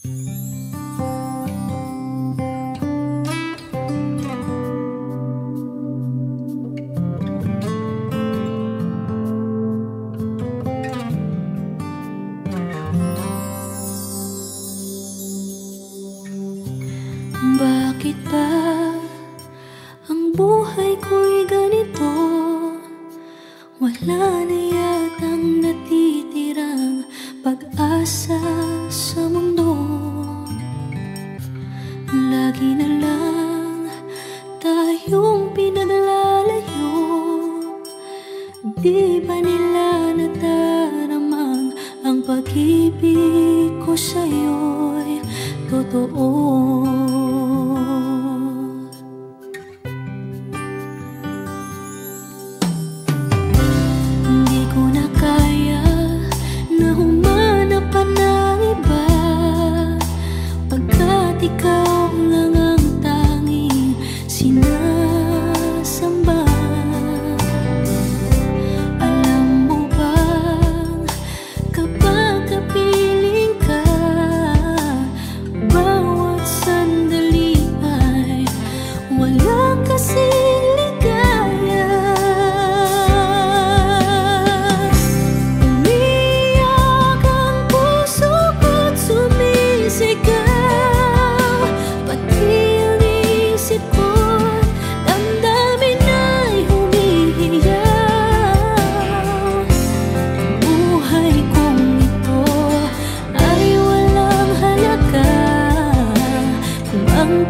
Bakit ba ang buhay ko'y ganito? Wala na yatang natitirang pag-asa sa mundo. Lagi na lang tayong pinaglalayo. Di ba nila nataramang ang pag-ibig ko sa'yo'y totoo? Ikaw lang ang tanging sinasamba. Alam mo bang kapag kapiling ka, bawat sandali ay walang kasing ligaya. Umiyak ang puso ko't sumisigaw.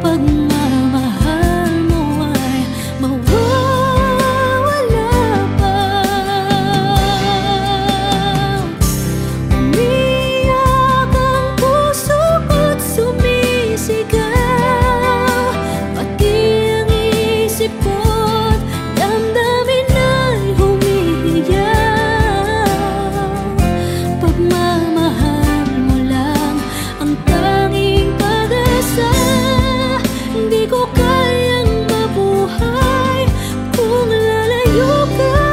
Pagmamahal mo ay mawawala pa. Umiyak ang puso ko't sumisigaw, pati ang isip ko't damdamin ay humihiyaw. Pagmamahal mo lang ang tanging pag-asa. Di ko kayang mabuhay kung lalayo ka.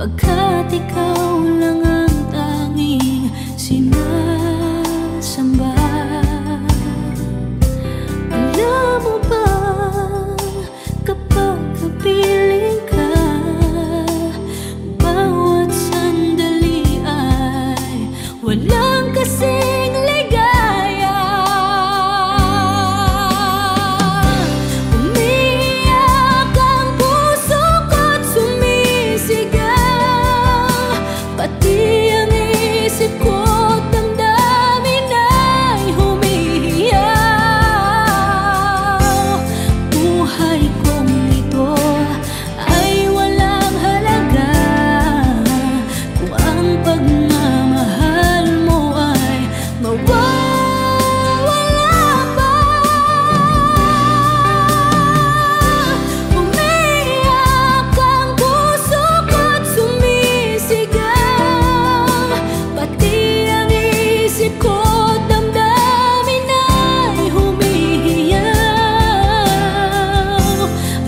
Pagkat ikaw lang ang tanging sinasamba. Alam mo ba kapag kapiling ka, bawat sandali ay walang kasing ligaya. Umiyak ang puso ko't sumisigaw, pati ang isip ko't damdamin ay humihiyaw. Buhay kong ito ay walang halaga kung ang pagmamahal mo ay mawawala pa. Umiyak ang puso ko't sumisigaw, pati ang isip ko't damdamin ay humihiyaw.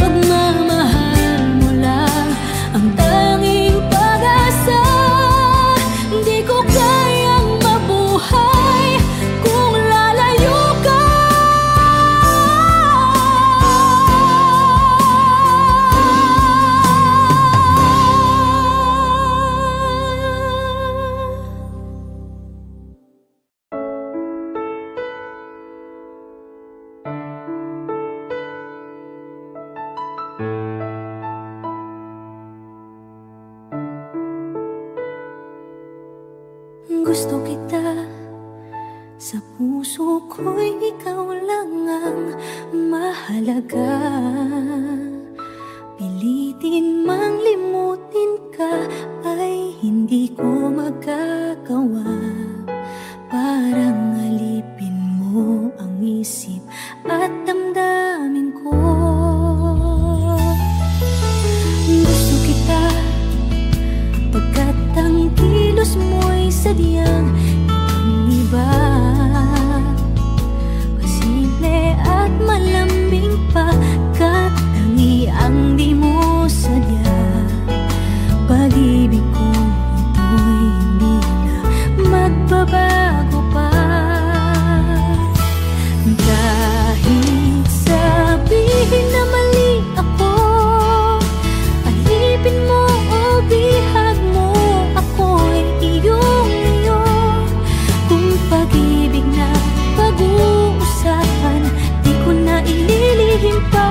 Pagmamahal mo lang ang tanging pag-asa. Di ko kayang mabuhay kung lalayo ka. Gusto kita Sa puso ko'y ikaw lang ang mahalaga. Pilitin mang limutin ka ay hindi ko magagawa. Parang alipin mo ang isip at damdamin ko. Gusto kita pagkat ang kilos mo'y sadyang ibang-iba. Pasimple at malambing pagkat tangi ang di mo sadya. Pag-ibig ko ito'y hindi na magbabago pa. Kahit sabihin na mali ako, alipin mo o bihag mo, ako'y iyong-iyo. Kung pag-ibig na pag-uusapan, di ko na ililihim pa.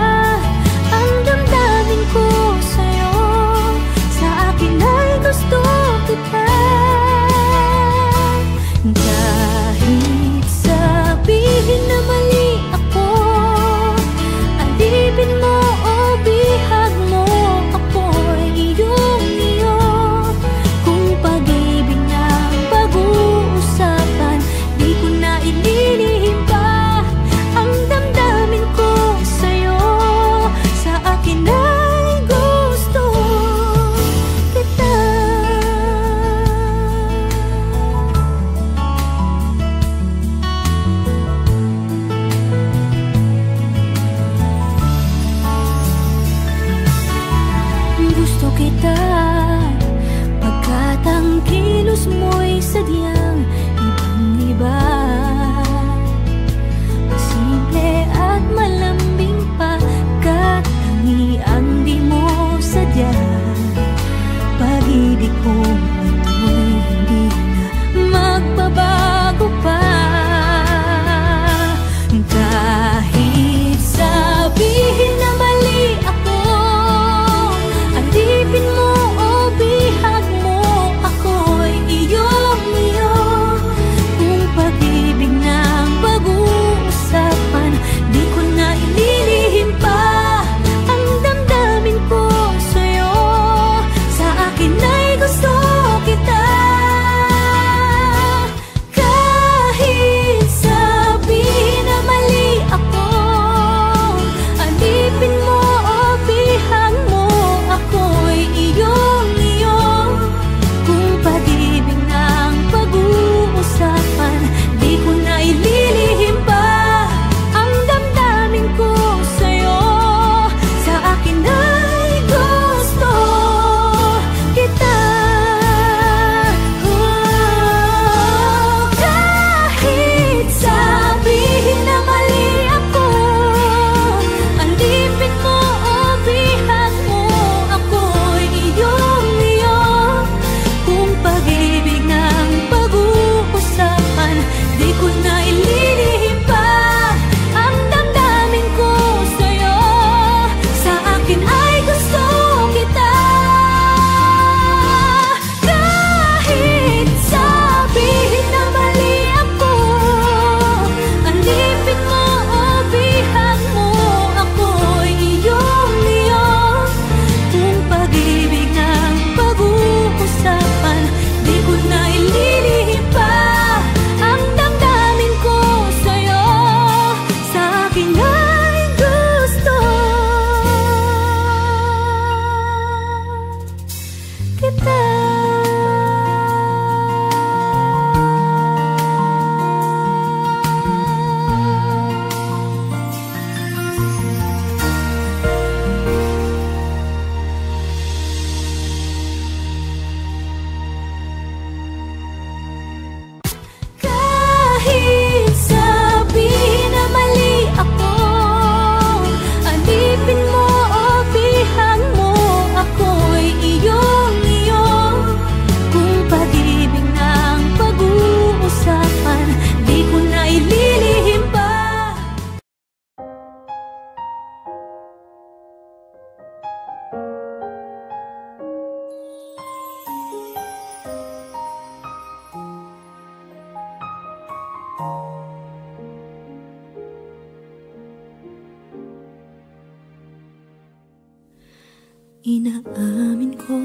Inaamin ko,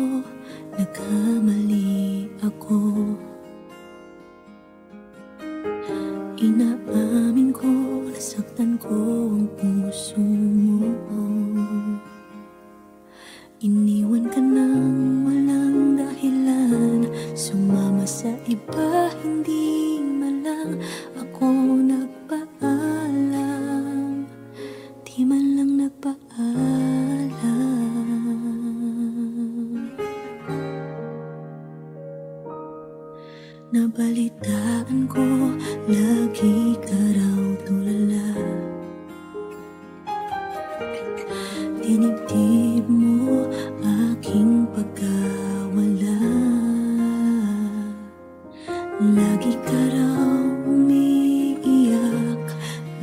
nagkamali ako. Inaamin ko, nasaktan ko ang puso mo. Iniwan ka nang walang dahilan, sumama sa iba, hindi man lang ako nagpaalam. Di man lang nagpaalam. Nabalitaan ko, lagi ka raw tulala. Dinibdib mo aking pagkawala. Lagi ka raw umiiyak,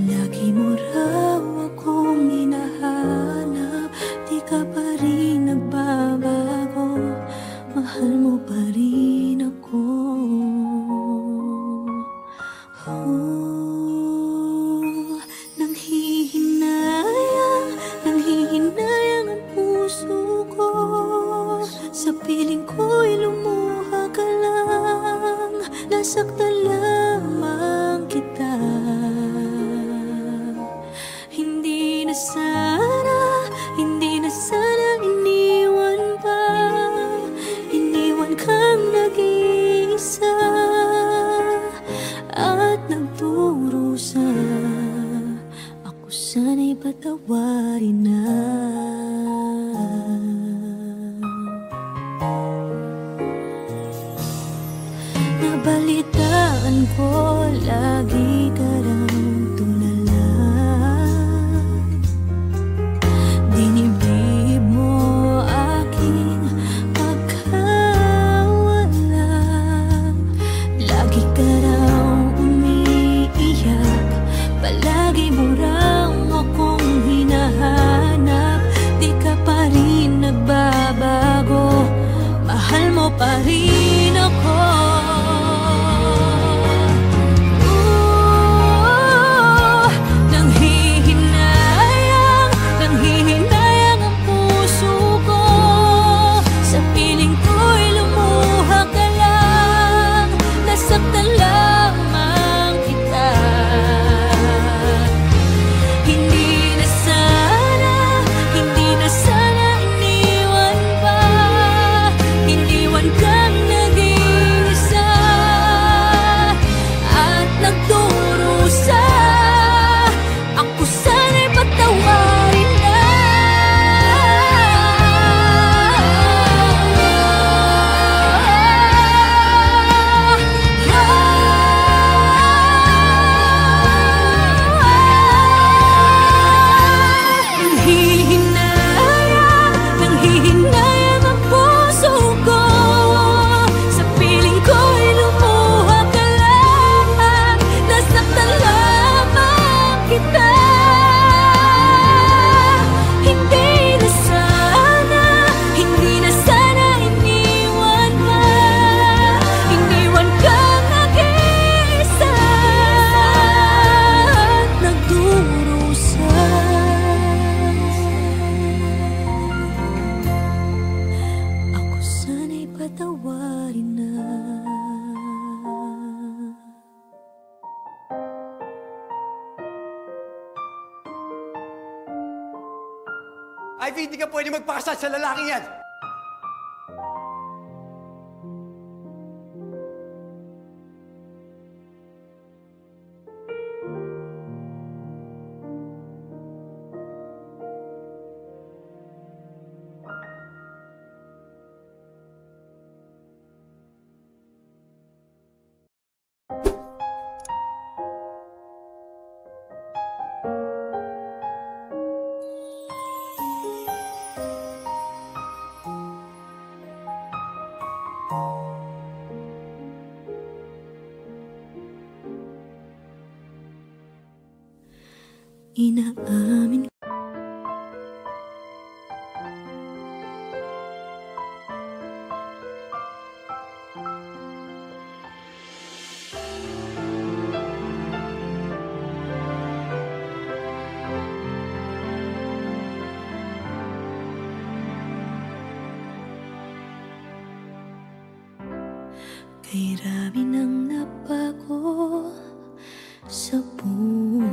lagi mo raw akong hinahanap. Di ka pa rin nagbabago, mahal mo pa rin ako. Nanghihinayang ang puso ko. Sa piling ko'y lumuha ka lang, nasaktan lamang kita. Hindi na sana iniwan pa. Iniwan kang nag-iisa at nagdurusa. Ako sana'y patawarin na. Nabalitaan ko, lagi ka raw tulala. Dinibdib mo aking pagkawala. Lagi ka raw umiiyak, palagi mo raw akong hinahanap. Di ka pa rin nagbabago, mahal mo pa rin ako. Nanghihinayang ang puso ko. Sa piling ko'y lumuha ka lang, nasaktan lamang kita. Hindi na sana iniwan pa. Iniwan kang nag-iisa at nagdurusa. Ako sana'y patawarin na. Nanghihinayang ang puso ko. Sa piling ko'y lumuha ka lang, nasaktan lamang kita. Hindi na sana iniwan pa. Iniwan kang nag-iisa at nagdurusa. Ako sana'y patawarin na. Ivy, hindi ka pwede magpakasal sa lalaking yan! Inaamin Kay rami nang nabago sa buhay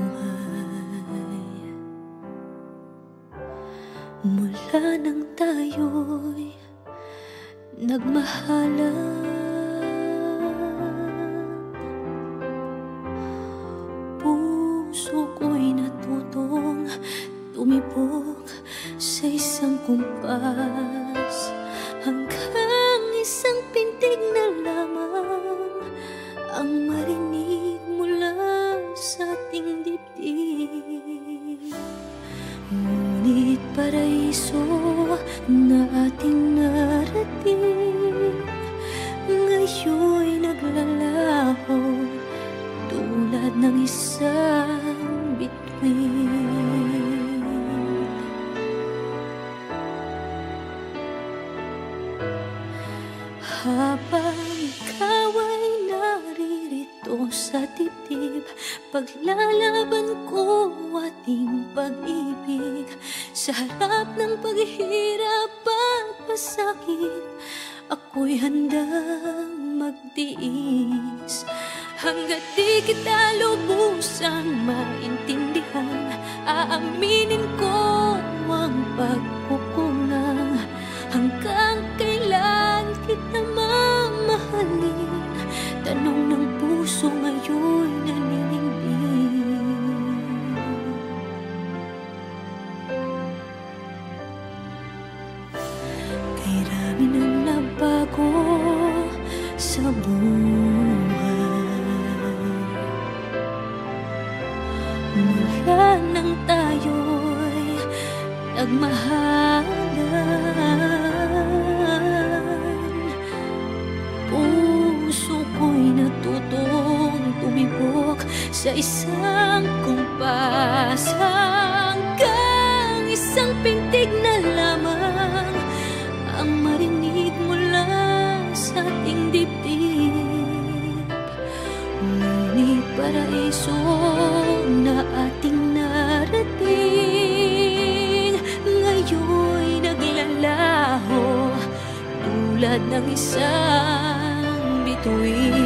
mula nang tayo'y nagmahalan. Puso ko'y natutong tumibok sa isang kumpas, hanggang isang pintig na lamang ang marinig mula sa ating dibdib. Ngunit paraiso na ating narating ngayon'y naglalaho tulad ng isang bituin. Habang ikaw ay naririto sa dibdib, paglalaban ko ating pag-ibig. Sa harap ng paghihirap at pasakit, ako'y handang magtiis. Hanggat di kita lubusang maintindihan, aaminin ko ang pagkukulang. Hanggang kailan kita mamahalin? Tanong ng puso ngayon naninindig. Kay rami nang nabago sa buhay mula nang tayo'y nagmahalan. Puso ko'y natutong tumibok sa isang kumpas, hanggang isang pintig na lamang ang marinig mula sa ating dibdib. Ngunit paraiso na ating narating ngayon'y naglalaho tulad ng isang bituin.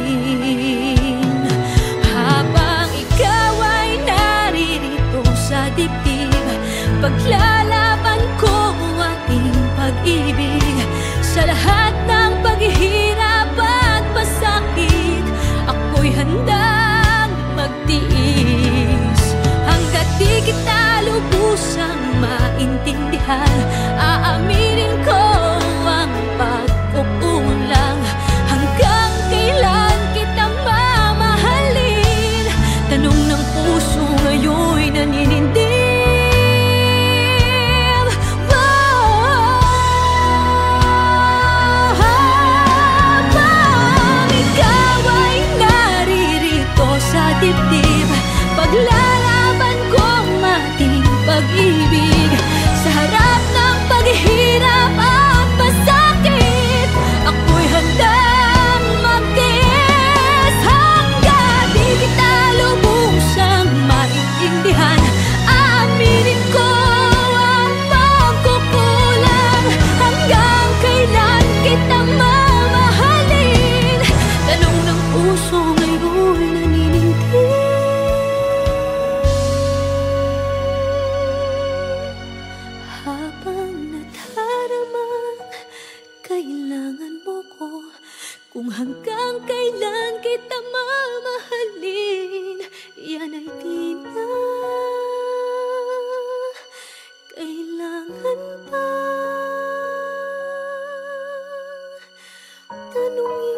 Habang ikaw ay naririto sa dibdib, paglalaban ko ating pag-ibig. Sa lahat ng paghihirap at pasakit, ako'y handang magtiis. Hanggat di kita lubusang maintindihan, aaminin ko ang pagkukulang. Hanggang kailan kita mamahalin? Tanong ng puso ngayon'y naninindig. Habang ikaw ay naririto sa dibdib, paglalaban ko ang ating pag-ibig. Sa harap ng paghihirap at pasakit, ako'y handang magtiis. Hanggat di kita lubusang maintindihan, aaminin ko ang pagkukulang. Hanggang kailan kita mamahalin? Tanong ng puso ngayon'y naninindig. Habang nadaramang kailangan mo ko, kung hanggang kailan kita mamahalin, yan ay di na kailangan pa tanungin.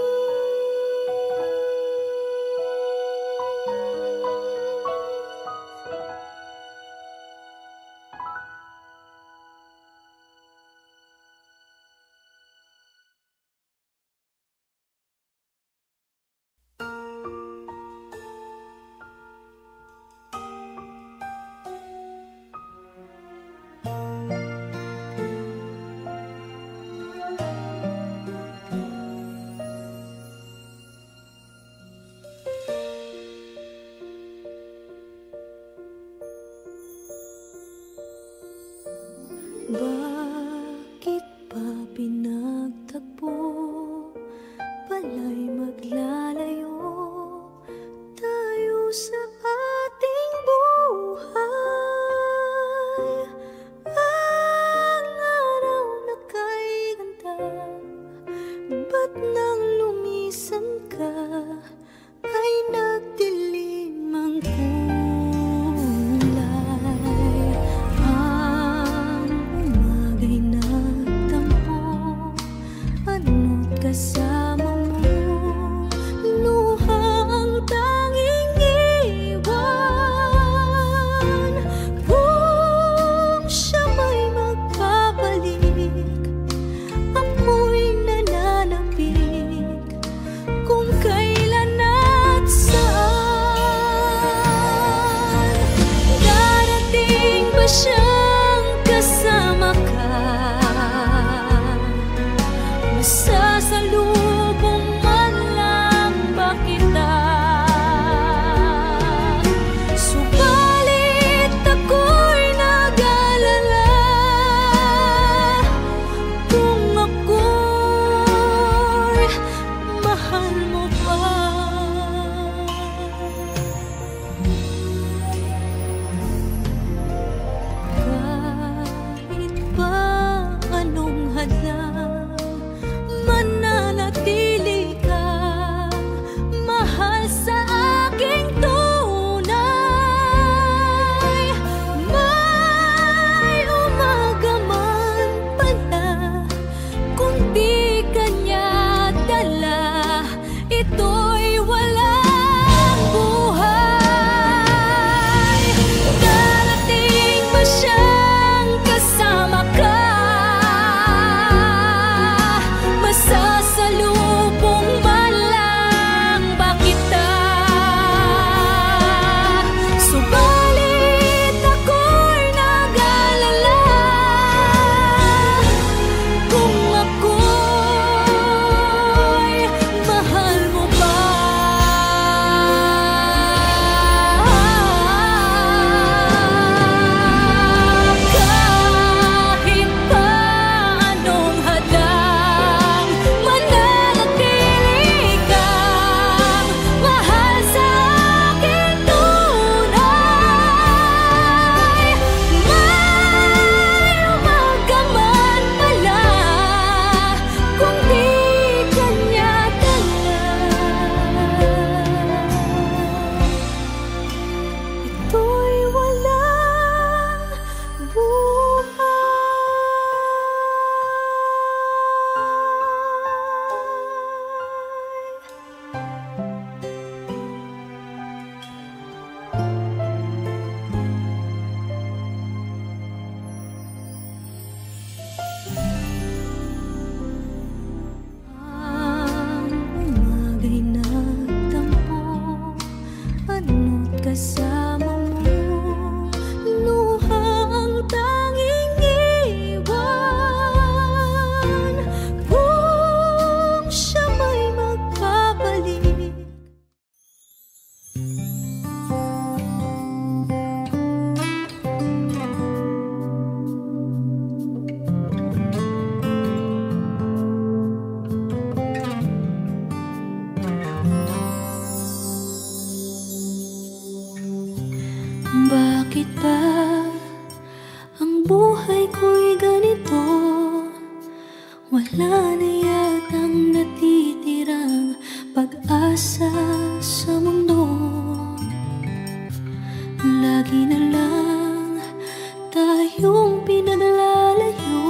kasama mo. Luha ang tanging iwan kung siya may magpabalik. Bakit ba ang buhay ko'y ganito? Wala na yatang natitirang pag-asa sa mundo. Lagi na lang tayong pinaglalayo.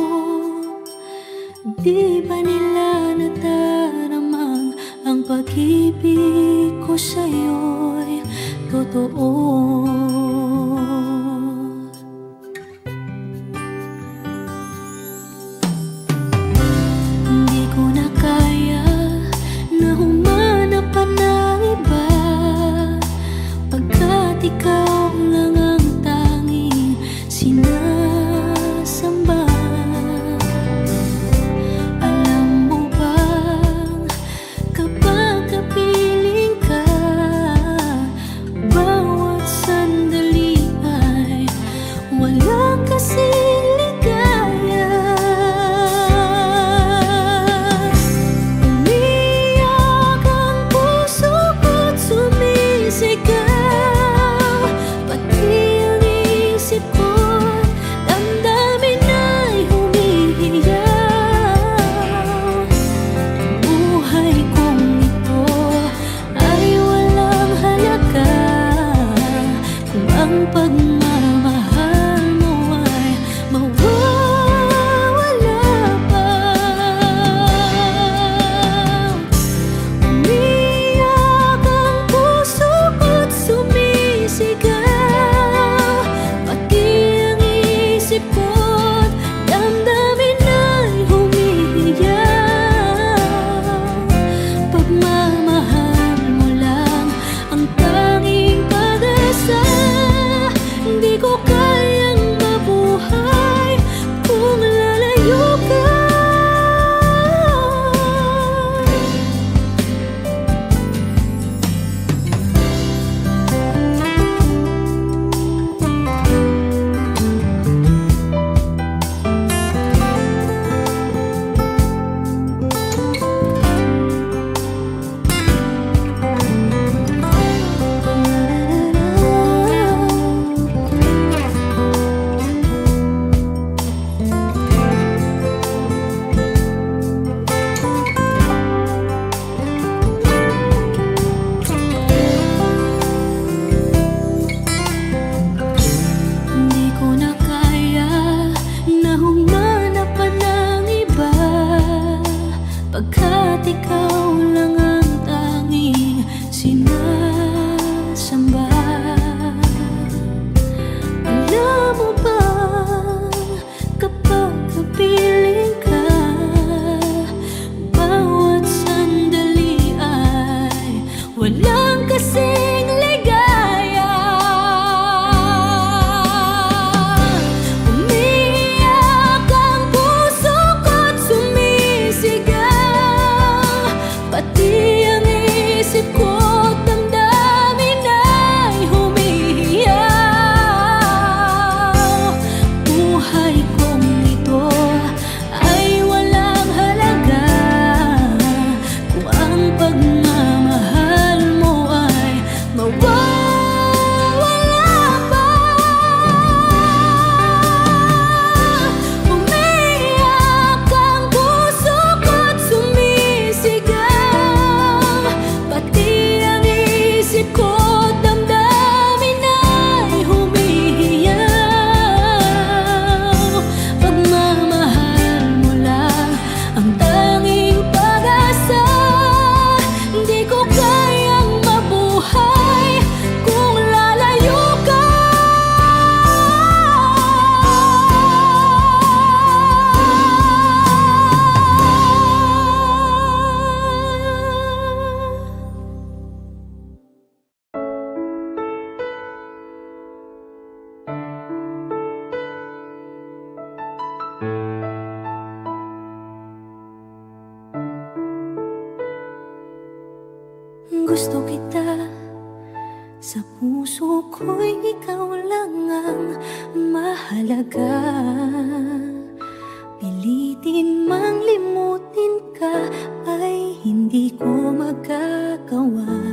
Di ba nila nataramang ang pag-ibig ko sa'yo'y totoo? Hindi ko na kaya na humanap pa ng iba, pagkat ikaw lang ang tanging sinasamba. Alam mo bang kapag kapiling ka, bawat sandali ay walang kasing ligaya. Umiyak ang puso ko't sumisigaw, pati ang isip ko't damdamin ay humihiyaw. Buhay kong ito ay walang halaga kung ang pagmamahal mo ay mawawala pa. Umiyak ang puso ko't sumisigaw, pati ang isip ko't damdamin ay humihiyaw. Pagmamahal mo lang ang tanging pag-asa. Hindi ko kayang mabuhay kung lalayo ka. gusto kita, sa puso ko'y ikaw lang ang mahalaga. Pilitin mang limutin ka ay hindi ko magagawa.